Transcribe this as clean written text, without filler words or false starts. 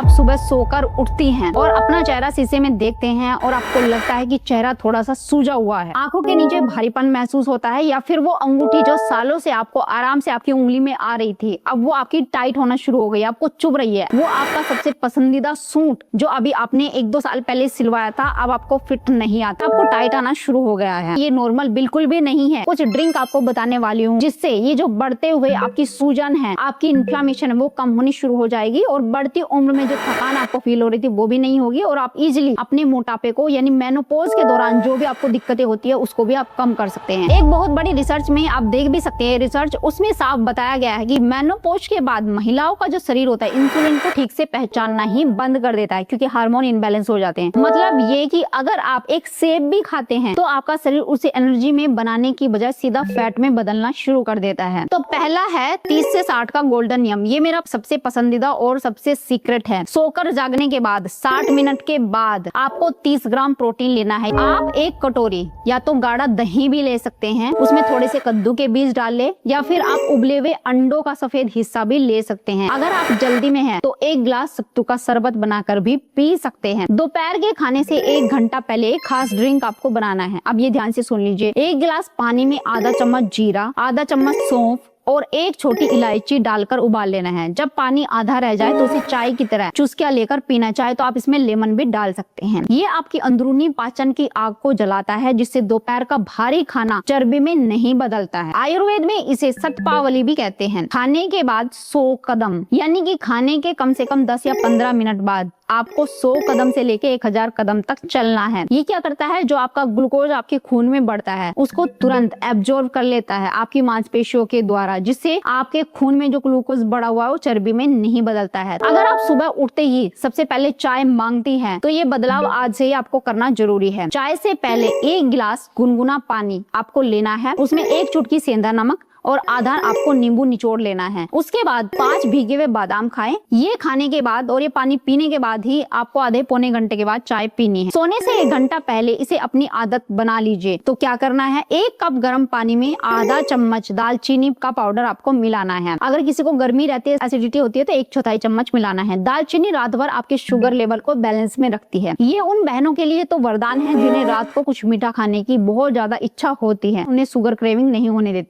आप सुबह सोकर उठती हैं और अपना चेहरा शीशे में देखते हैं और आपको लगता है कि चेहरा थोड़ा सा सूजा हुआ है, आंखों के नीचे भारीपन महसूस होता है, या फिर वो अंगूठी जो सालों से आपको आराम से आपकी उंगली में आ रही थी अब वो आपकी टाइट होना शुरू हो गई, आपको चुभ रही है। वो आपका सबसे पसंदीदा सूट जो अभी आपने 1-2 साल पहले सिलवाया था अब आपको फिट नहीं आता, आपको टाइट आना शुरू हो गया है। ये नॉर्मल बिल्कुल भी नहीं है। कुछ ड्रिंक आपको बताने वाली हूँ जिससे ये जो बढ़ते हुए आपकी सूजन है, आपकी इन्फ्लेमेशन है, वो कम होनी शुरू हो जाएगी और बढ़ती उम्र में जो थकान आपको फील हो रही थी वो भी नहीं होगी और आप इजीली अपने मोटापे को यानी मेनोपॉज के दौरान जो भी आपको दिक्कतें होती है उसको भी आप कम कर सकते हैं। एक बहुत बड़ी रिसर्च में आप देख भी सकते हैं, रिसर्च उसमें साफ बताया गया है कि मेनोपॉज के बाद महिलाओं का जो शरीर होता है इंसुलिन को ठीक से पहचानना ही बंद कर देता है क्योंकि हार्मोन इनबैलेंस हो जाते हैं। मतलब ये कि अगर आप एक सेब भी खाते हैं तो आपका शरीर उसे एनर्जी में बनाने की बजाय सीधा फैट में बदलना शुरू कर देता है। तो पहला है 30 से 60 का गोल्डन नियम। ये मेरा सबसे पसंदीदा और सबसे सीक्रेट है। सोकर जागने के बाद 60 मिनट के बाद आपको 30 ग्राम प्रोटीन लेना है। आप एक कटोरी या तो गाढ़ा दही भी ले सकते हैं, उसमें थोड़े से कद्दू के बीज डाल ले, या फिर आप उबले हुए अंडों का सफेद हिस्सा भी ले सकते हैं। अगर आप जल्दी में हैं तो 1 गिलास सत्तू का शरबत बनाकर भी पी सकते हैं। दोपहर के खाने से 1 घंटा पहले एक खास ड्रिंक आपको बनाना है। अब ये ध्यान से सुन लीजिए। 1 गिलास पानी में आधा चम्मच जीरा, आधा चम्मच सौंफ और 1 छोटी इलायची डालकर उबाल लेना है। जब पानी आधा रह जाए तो उसे चाय की तरह चुस्कियां लेकर पीना। चाहे तो आप इसमें लेमन भी डाल सकते हैं। ये आपकी अंदरूनी पाचन की आग को जलाता है जिससे दोपहर का भारी खाना चर्बी में नहीं बदलता है। आयुर्वेद में इसे शतपावली भी कहते हैं। खाने के बाद 100 कदम यानी कि खाने के कम से कम 10 या 15 मिनट बाद आपको 100 कदम से लेके 1000 कदम तक चलना है। ये क्या करता है, जो आपका ग्लूकोज आपके खून में बढ़ता है उसको तुरंत एब्जॉर्ब कर लेता है आपकी मांसपेशियों के द्वारा, जिससे आपके खून में जो ग्लूकोज बढ़ा हुआ है वो चर्बी में नहीं बदलता है। अगर आप सुबह उठते ही सबसे पहले चाय मांगती हैं तो ये बदलाव आज से ही आपको करना जरूरी है। चाय से पहले 1 गिलास गुनगुना पानी आपको लेना है, उसमें 1 चुटकी सेंधा नमक और आधा आपको नींबू निचोड़ लेना है। उसके बाद 5 भीगे हुए बादाम खाएं। ये खाने के बाद और ये पानी पीने के बाद ही आपको आधे पौने घंटे के बाद चाय पीनी है। सोने से 1 घंटा पहले इसे अपनी आदत बना लीजिए। तो क्या करना है, 1 कप गर्म पानी में आधा चम्मच दालचीनी का पाउडर आपको मिलाना है। अगर किसी को गर्मी रहती है, एसिडिटी होती है तो 1/4 चम्मच मिलाना है। दालचीनी रात भर आपके शुगर लेवल को बैलेंस में रखती है। ये उन बहनों के लिए तो वरदान है जिन्हें रात को कुछ मीठा खाने की बहुत ज्यादा इच्छा होती है, उन्हें शुगर क्रेविंग नहीं होने देती है।